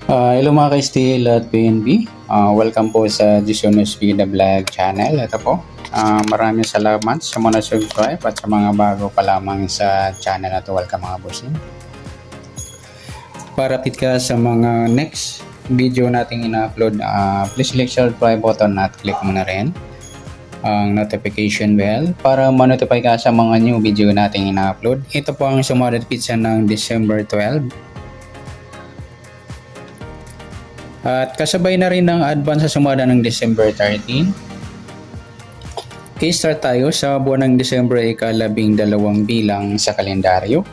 Hello mga ka-Steel at PNB. Welcome po sa Jisonos Vida Vlog channel. Ito po. Maraming salamat sa mga subscribe at sa mga bago pa lamang sa channel na to. Welcome mga bossing. Para update ka sa mga next video nating ina-upload, please click subscribe button at click mo na rin ang notification bell para ma-notify ka sa mga new video nating ina-upload. Ito po ang sumunod pizza ng December 12. At kasabay na rin ng advance sa sumada ng December 13. Okay, start tayo sa buwan ng December ika-12 bilang sa kalendaryo.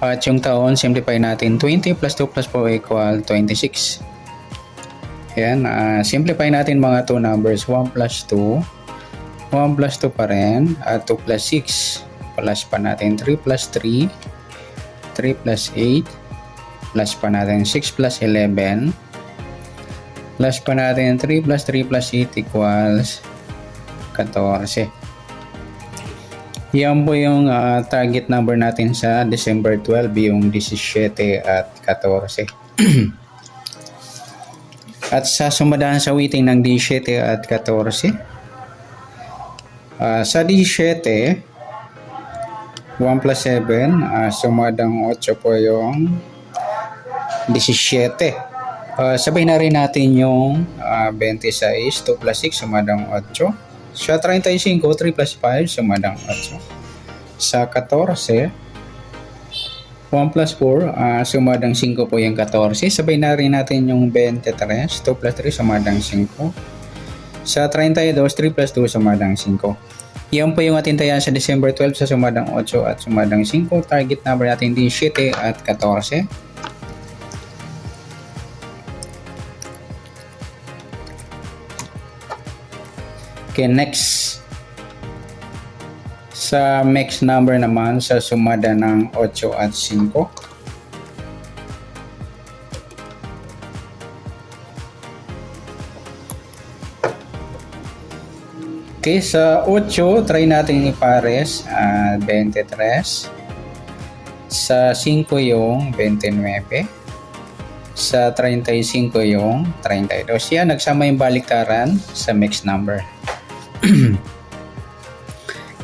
At yung taon, simplify natin 20 plus 2 plus 4 equal 26. Ayan, simplify natin mga 2 numbers, 1 plus 2. 1 plus 2 pa rin, at 2 plus 6. Plus pa natin 3 plus 3. 3 plus 8. Plus pa natin 6 plus 11. Plus pa natin 3 plus 3 plus 8 equals 14. Yan po yung target number natin sa December 12, yung 17 at 14. At sa sumadahan sa weighting ng 17 at 14, sa 17, 1 plus 7, sumadang 8 po yung 17. Sabay na rin natin yung 26, 2 plus 6, sumadang 8. Sa 35, 3 plus 5, sumadang 8. Sa 14, 1 plus 4, sumadang 5 po yung 14. Sabay na rin natin yung 23, 2 plus 3, sumadang 5. Sa 32, 3 plus 2, sumadang 5. Yan po yung ating taya sa December 12 sa sumadang 8 at sumadang 5. Target number natin din 7 at 14. Okay, next. Sa mixed number naman, sa sumada ng 8 at 5. Okay, sa 8, try natin ipares, 23. Sa 5 yung 29. Sa 35 yung 32. Yan, nagsama yung baliktaran sa mixed number.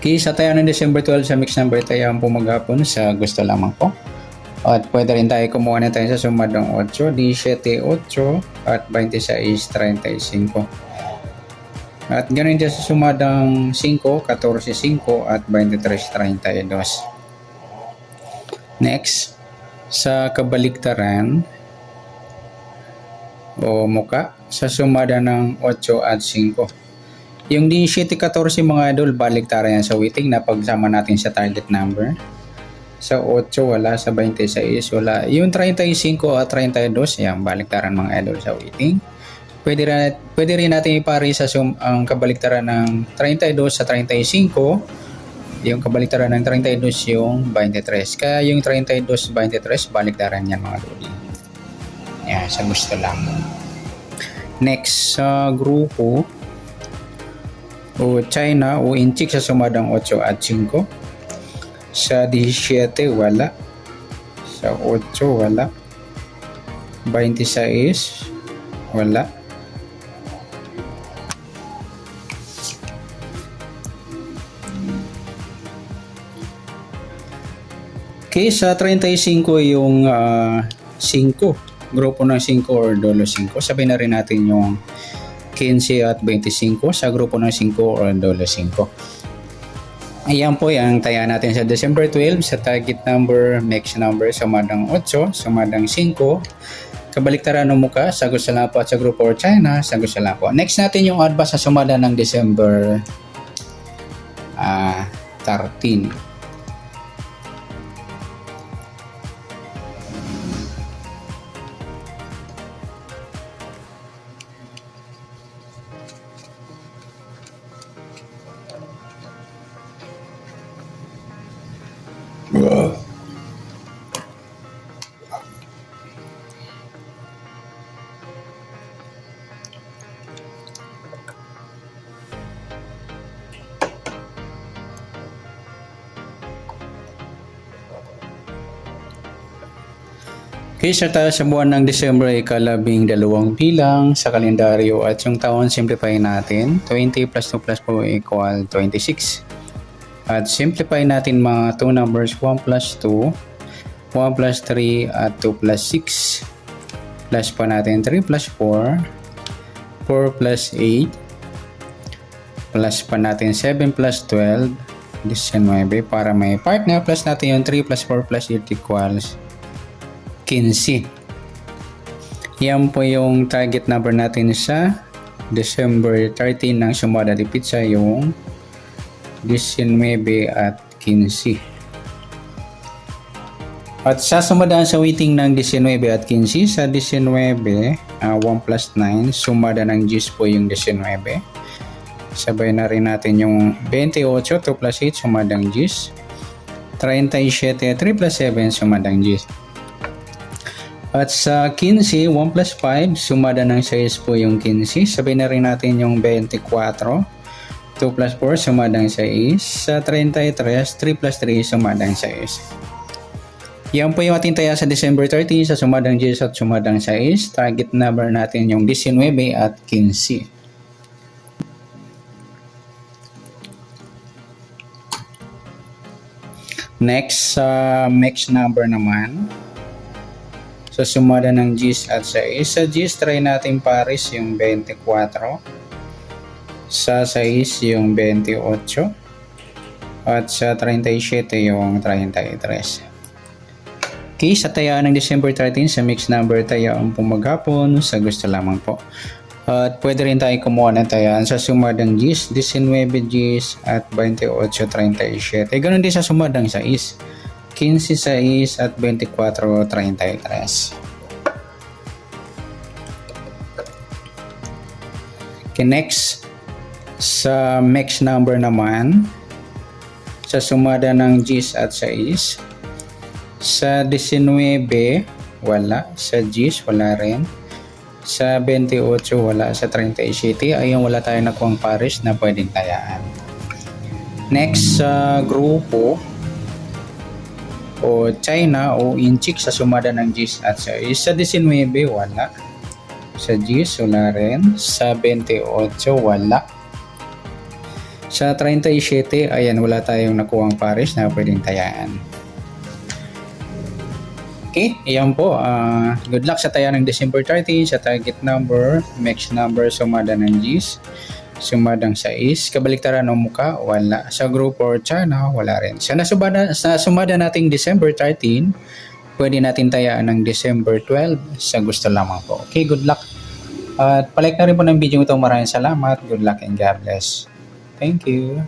Okay, sa tayo ng December 12 sa mixed number tayo ang pumagapon sa gusto lamang po. At pwede rin tayo kumuha na tayo sa sumadang 8, 17, 8 at 26, 35. At ganoon din sa sumadang 5, 14, 5 at 23, 32. Next, sa kabaliktaran o muka sa sumada ng 8 at 5. Yung 17-14 mga idol, baliktaran yan sa weighting na pagsama natin sa target number. Sa 8 wala, sa 26 wala. Yung 35 at 32, yan, baliktaran mga idol sa weighting. Pwede rin natin ipari sa ang kabaliktaran ng 32 sa 35. Yung kabaliktaran ng 32 yung 23. Kaya yung 32 23, baliktaran yan mga idol. Yan, sa gusto lang. Next, sa grupo o China o Inchik sa sumadang 8 at 5. Sa 17 wala. Sa 8 wala. 26 wala. Okay, sa 35 yung 5. Grupo ng 5 or dolo 5. Sabihin na rin natin yung 15 at 25 sa grupo ng 5 or dolo 5. Ayan po yung taya natin sa December 12 sa target number, mixed number, sumadang 8, sumadang 5. Kabaliktaran ng muka, sagot sa lapo at sa grupo or China, sagot sa lapo. Next natin yung advance sa sumada ng December 13. Okay, start tayo sa buwan ng December, ikalabing-dalawang bilang sa kalendaryo at yung taon simplify natin. 20 plus 2 plus 4 equal 26. At simplify natin mga 2 numbers, 1 plus 2, 1 plus 3 at 2 plus 6. Plus pa natin 3 plus 4, 4 plus 8, plus pa natin 7 plus 12, 19 para may partner, plus natin yung 3 plus 4 plus 8 equals 15. Yan po yung target number natin sa December 13 ng Sumada de Pizza, yung 19 at 15. At sa sumadaan sa weighting ng 19 at 15, sa 19, 1 plus 9, sumada ng 10 po yung 19. Sabay na rin natin yung 28, 2 plus 8, sumadang 10. 37, 3 plus 7, sumadang 10. At sa 15, 1 plus 5, sumada ng 6 po yung 15. Sabay na rin natin yung 24, 2 plus 4, sumadang 6. Sa 33, 3 plus 3, sumadang 6. Yan po yung ating taya sa December 30 sa sumadang 10 at sumadang 6. Target number natin yung 19 at 15. Next, sa mix number naman. Sa sumada ng 10 at 6. Sa 10, try natin pares yung 24. Sa 6, yung 28. At sa 37, yung 33. Okay, sa tayaan ng December 13, sa mix number tayaan po maghapon, sa gusto lamang po. At pwede rin tayo kumuha ng tayaan sa sumadang 10, 19 10 at 28, 37. Ganun din sa sumadang 6. 15, 6 at 24, 33. Okay, next, sa mix number naman, sa sumada ng 10 at 6, sa 19, wala. Sa 10, wala rin. Sa 28, wala. Sa 37, ayun, wala tayo nakuhang pares na pwedeng tayaan. Next, sa grupo, o China o Inchik sa sumada ng 10 at 6. Sa 19, wala. Sa 10, wala rin. Sa 28, wala. Sa 37, ayan, wala tayong nakuhang pares na pwedeng tayaan. Okay, ayan po. Good luck sa taya ng December 30, sa target number, mix number, sumada ng 10. Sumadang 6, kabaliktaran ng muka, wala. Sa group or China, wala rin. Sa sumada nating December 13, pwede natin tayaan ng December 12 sa gusto lamang po. Okay, good luck. At palike na rin po ng video ito. Maraming salamat. Good luck and God bless. Thank you.